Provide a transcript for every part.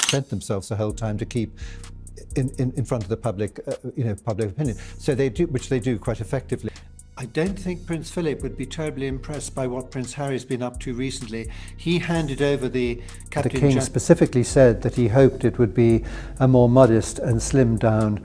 spent themselves the whole time to keep in front of the public, public opinion. So they do, which they do quite effectively. I don't think Prince Philip would be terribly impressed by what Prince Harry's been up to recently. He handed over the Captain The King specifically said that he hoped it would be a more modest and slimmed down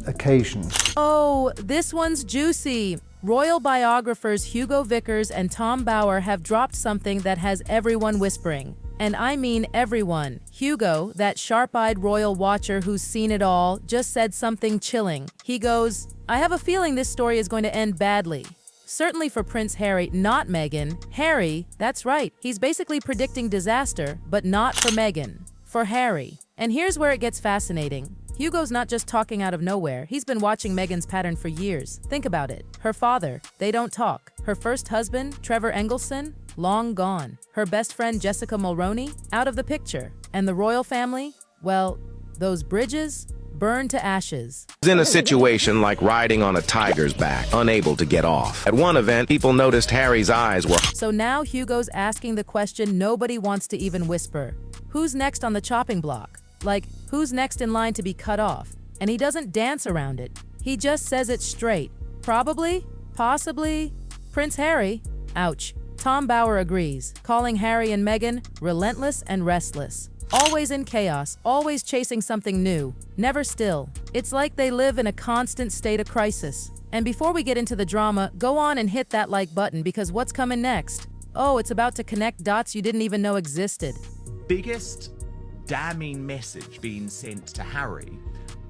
occasion. Oh, this one's juicy. Royal biographers Hugo Vickers and Tom Bower have dropped something that has everyone whispering. And I mean everyone. Hugo, that sharp-eyed royal watcher who's seen it all, just said something chilling. He goes, "I have a feeling this story is going to end badly." Certainly for Prince Harry, not Meghan. Harry, that's right, he's basically predicting disaster, but not for Meghan. For Harry. And here's where it gets fascinating. Hugo's not just talking out of nowhere. He's been watching Meghan's pattern for years. Think about it. Her father, they don't talk. Her first husband, Trevor Engelson, long gone. Her best friend, Jessica Mulroney, out of the picture. And the royal family? Well, those bridges burned to ashes. In a situation like riding on a tiger's back, unable to get off. At one event, people noticed Harry's eyes were... So now Hugo's asking the question nobody wants to even whisper. Who's next on the chopping block? Like, who's next in line to be cut off? And he doesn't dance around it. He just says it straight. Probably, possibly, Prince Harry. Ouch. Tom Bower agrees, calling Harry and Meghan relentless and restless. Always in chaos, always chasing something new, never still. It's like they live in a constant state of crisis. And before we get into the drama, go on and hit that like button because what's coming next? Oh, it's about to connect dots you didn't even know existed. Biggest damning message being sent to Harry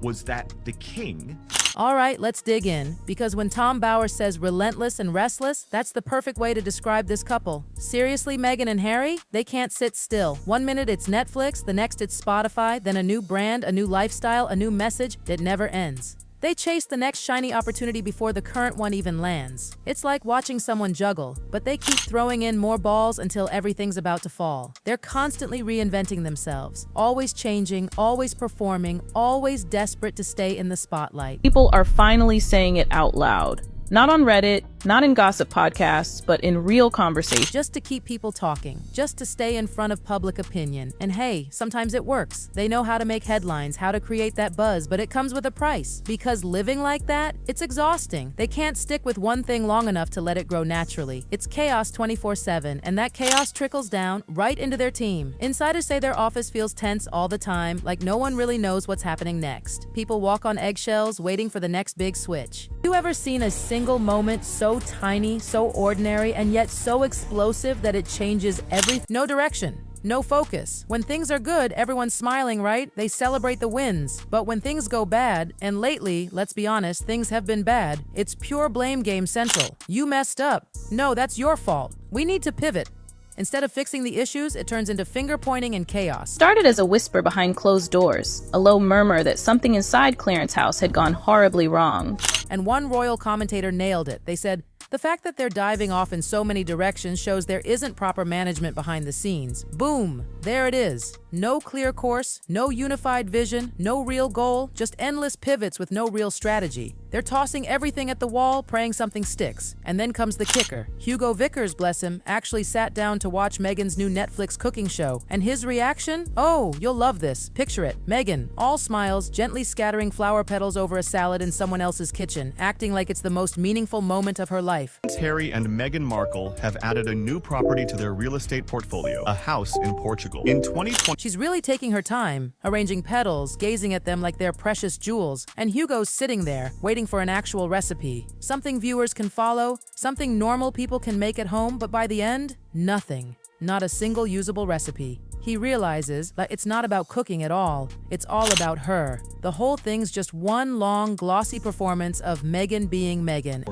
was that the king... All right, let's dig in, because when Tom Bower says relentless and restless, that's the perfect way to describe this couple. Seriously, Meghan and Harry? They can't sit still. One minute it's Netflix, the next it's Spotify, then a new brand, a new lifestyle, a new message that never ends. They chase the next shiny opportunity before the current one even lands. It's like watching someone juggle, but they keep throwing in more balls until everything's about to fall. They're constantly reinventing themselves, always changing, always performing, always desperate to stay in the spotlight. People are finally saying it out loud. Not on Reddit, not in gossip podcasts, but in real conversation. Just to keep people talking, just to stay in front of public opinion. And hey, sometimes it works. They know how to make headlines, how to create that buzz, but it comes with a price. Because living like that, it's exhausting. They can't stick with one thing long enough to let it grow naturally. It's chaos 24/7, and that chaos trickles down right into their team. Insiders say their office feels tense all the time, like no one really knows what's happening next. People walk on eggshells, waiting for the next big switch. You ever seen a single moment so tiny, so ordinary, and yet so explosive that it changes everything? No direction, no focus. When things are good, everyone's smiling, right? They celebrate the wins. But when things go bad, and lately, let's be honest, things have been bad, it's pure blame game central. You messed up. No, that's your fault. We need to pivot. Instead of fixing the issues, it turns into finger-pointing and chaos. Started as a whisper behind closed doors, a low murmur that something inside Clarence House had gone horribly wrong. And one royal commentator nailed it. They said, "The fact that they're diving off in so many directions shows there isn't proper management behind the scenes." Boom! There it is. No clear course, no unified vision, no real goal, just endless pivots with no real strategy. They're tossing everything at the wall, praying something sticks. And then comes the kicker. Hugo Vickers, bless him, actually sat down to watch Meghan's new Netflix cooking show. And his reaction? Oh, you'll love this. Picture it. Meghan, all smiles, gently scattering flower petals over a salad in someone else's kitchen, acting like it's the most meaningful moment of her life. Prince Harry and Meghan Markle have added a new property to their real estate portfolio, a house in Portugal. In 2020, She's really taking her time, arranging petals, gazing at them like they're precious jewels, and Hugo's sitting there, waiting for an actual recipe. Something viewers can follow, something normal people can make at home, but by the end, nothing. Not a single usable recipe. He realizes that it's not about cooking at all. It's all about her. The whole thing's just one long, glossy performance of Meghan being Meghan.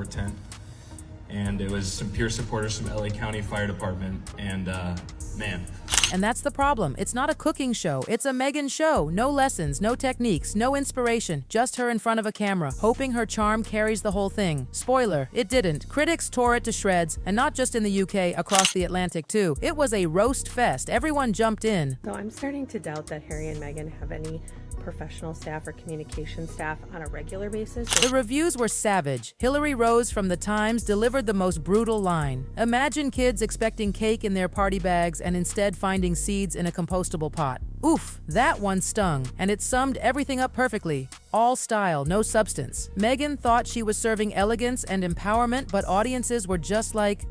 And it was some peer supporters from LA County Fire Department, and man. And that's the problem. It's not a cooking show. It's a Meghan show. No lessons, no techniques, no inspiration. Just her in front of a camera, hoping her charm carries the whole thing. Spoiler, it didn't. Critics tore it to shreds, and not just in the UK, across the Atlantic too. It was a roast fest. Everyone jumped in. So I'm starting to doubt that Harry and Meghan have any professional staff or communication staff on a regular basis. The reviews were savage. Hillary Rose from The Times delivered the most brutal line. Imagine kids expecting cake in their party bags and instead finding seeds in a compostable pot. Oof, that one stung, and it summed everything up perfectly. All style, no substance. Meghan thought she was serving elegance and empowerment, but audiences were just like,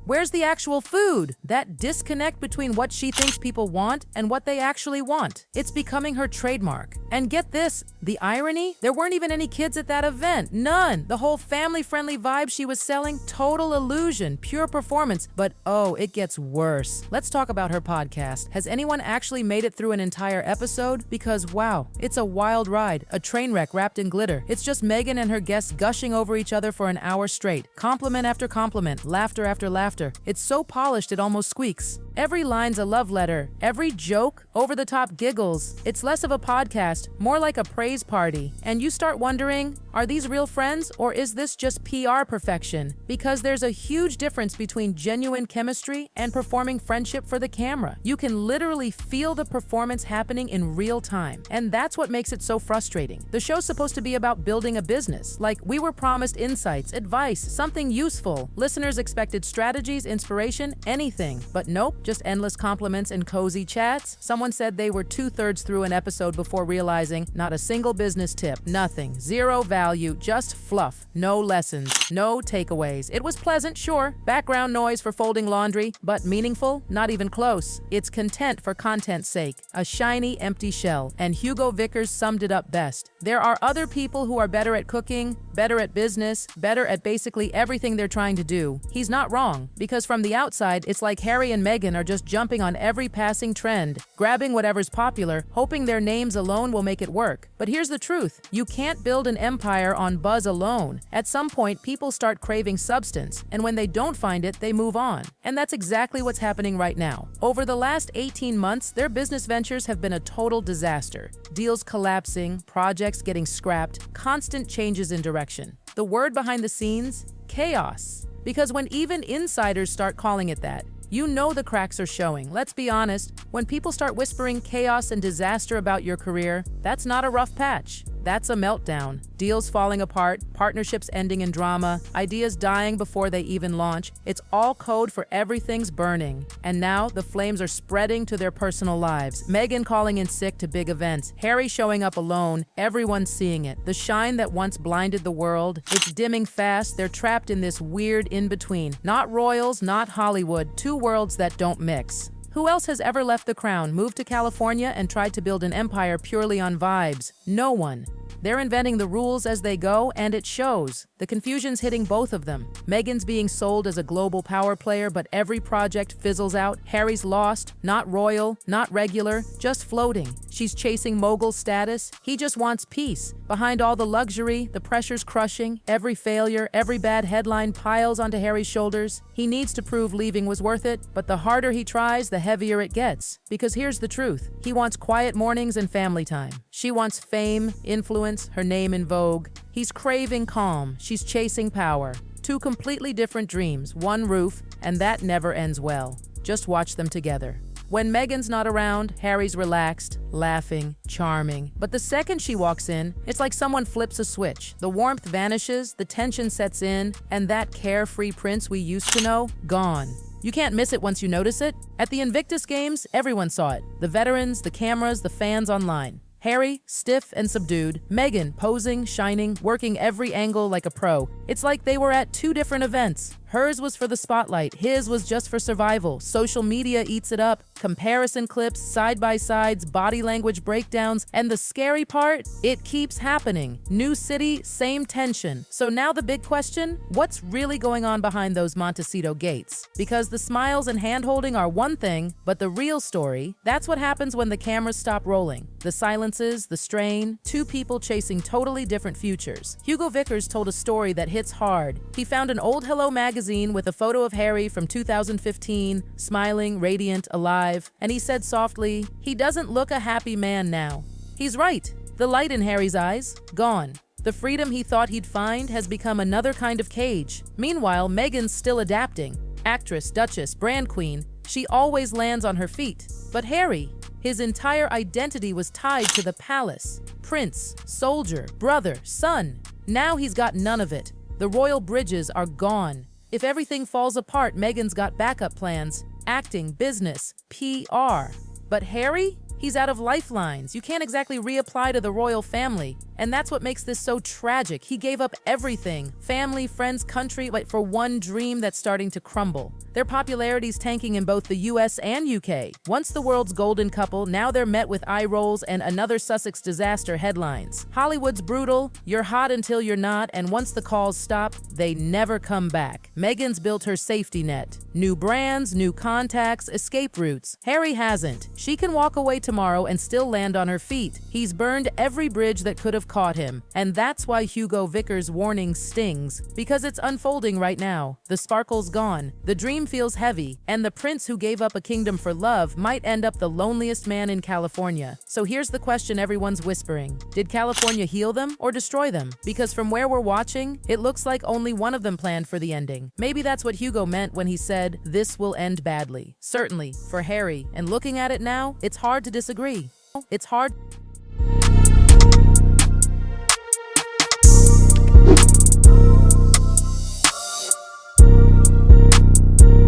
where's the actual food? That disconnect between what she thinks people want and what they actually want. It's becoming her trademark. And get this, the irony? There weren't even any kids at that event. None. The whole family-friendly vibe she was selling, total illusion, pure performance. But oh, it gets worse. Let's talk about her podcast. Has anyone actually made it through an entire episode? Because wow, it's a wild ride, a train wreck wrapped in glitter. It's just Meghan and her guests gushing over each other for an hour straight. Compliment after compliment, laughter after laughter. It's so polished it almost squeaks. Every line's a love letter. Every joke, over-the-top giggles. It's less of a podcast, more like a praise party. And you start wondering, are these real friends or is this just PR perfection? Because there's a huge difference between genuine chemistry and performing friendship for the camera. You can literally feel the performance happening in real time. And that's what makes it so frustrating. The show's supposed to be about building a business. Like, we were promised insights, advice, something useful. Listeners expected strategies, inspiration, anything. But nope, just endless compliments and cozy chats. Someone said they were 2/3 through an episode before realizing not a single business tip, nothing, zero value, just fluff, no lessons, no takeaways. It was pleasant, sure, background noise for folding laundry, but meaningful, not even close. It's content for content's sake, a shiny, empty shell, and Hugo Vickers summed it up best. There are other people who are better at cooking, better at business, better at basically everything they're trying to do. He's not wrong, because from the outside, it's like Harry and Meghan are just jumping on every passing trend, grabbing whatever's popular, hoping their names alone will make it work. But here's the truth. You can't build an empire on buzz alone. At some point, people start craving substance, and when they don't find it, they move on. And that's exactly what's happening right now. Over the last 18 months, their business ventures have been a total disaster. Deals collapsing, projects getting scrapped, constant changes in direction. The word behind the scenes? Chaos. Because when even insiders start calling it that, you know the cracks are showing. Let's be honest, when people start whispering chaos and disaster about your career, that's not a rough patch. That's a meltdown. Deals falling apart, partnerships ending in drama, ideas dying before they even launch. It's all code for everything's burning. And now the flames are spreading to their personal lives. Meghan calling in sick to big events. Harry showing up alone. Everyone's seeing it. The shine that once blinded the world, it's dimming fast. They're trapped in this weird in-between. Not royals, not Hollywood. Two worlds that don't mix. Who else has ever left the crown, moved to California, and tried to build an empire purely on vibes? No one. They're inventing the rules as they go, and it shows. The confusion's hitting both of them. Meghan's being sold as a global power player, but every project fizzles out. Harry's lost, not royal, not regular, just floating. She's chasing mogul status. He just wants peace. Behind all the luxury, the pressure's crushing. Every failure, every bad headline piles onto Harry's shoulders. He needs to prove leaving was worth it, but the harder he tries, the heavier it gets. Because here's the truth. He wants quiet mornings and family time. She wants fame, influence, her name in vogue. He's craving calm. She's chasing power. Two completely different dreams, one roof, and that never ends well. Just watch them together. When Meghan's not around, Harry's relaxed, laughing, charming. But the second she walks in, it's like someone flips a switch. The warmth vanishes, the tension sets in, and that carefree prince we used to know, gone. You can't miss it once you notice it. At the Invictus Games, everyone saw it. The veterans, the cameras, the fans online. Harry, stiff and subdued. Meghan, posing, shining, working every angle like a pro. It's like they were at two different events. Hers was for the spotlight, his was just for survival. Social media eats it up. Comparison clips, side-by-sides, body language breakdowns, and the scary part, it keeps happening. New city, same tension. So now the big question, what's really going on behind those Montecito gates? Because the smiles and hand-holding are one thing, but the real story, that's what happens when the cameras stop rolling. The silences, the strain, two people chasing totally different futures. Hugo Vickers told a story that hits hard. He found an old Hello magazine with a photo of Harry from 2015, smiling, radiant, alive, and he said softly, "He doesn't look a happy man now." He's right. The light in Harry's eyes, gone. The freedom he thought he'd find has become another kind of cage. Meanwhile, Meghan's still adapting. Actress, duchess, brand queen, she always lands on her feet. But Harry, His entire identity was tied to the palace. Prince, soldier, brother, son. Now he's got none of it. The royal bridges are gone. If everything falls apart, Meghan's got backup plans. Acting, business, PR. But Harry? He's out of lifelines. You can't exactly reapply to the royal family. And that's what makes this so tragic. He gave up everything. Family, friends, country, but for one dream that's starting to crumble. Their popularity's tanking in both the US and UK. Once the world's golden couple, now they're met with eye rolls and another Sussex disaster headlines. Hollywood's brutal, you're hot until you're not, and once the calls stop, they never come back. Meghan's built her safety net. New brands, new contacts, escape routes. Harry hasn't. She can walk away tomorrow and still land on her feet. He's burned every bridge that could have caught him. And that's why Hugo Vickers' warning stings, because it's unfolding right now. The sparkle's gone, the dream feels heavy, and the prince who gave up a kingdom for love might end up the loneliest man in California. So here's the question everyone's whispering. Did California heal them or destroy them? Because from where we're watching, it looks like only one of them planned for the ending. Maybe that's what Hugo meant when he said, "This will end badly." Certainly, for Harry, and looking at it now, it's hard to disagree. It's hard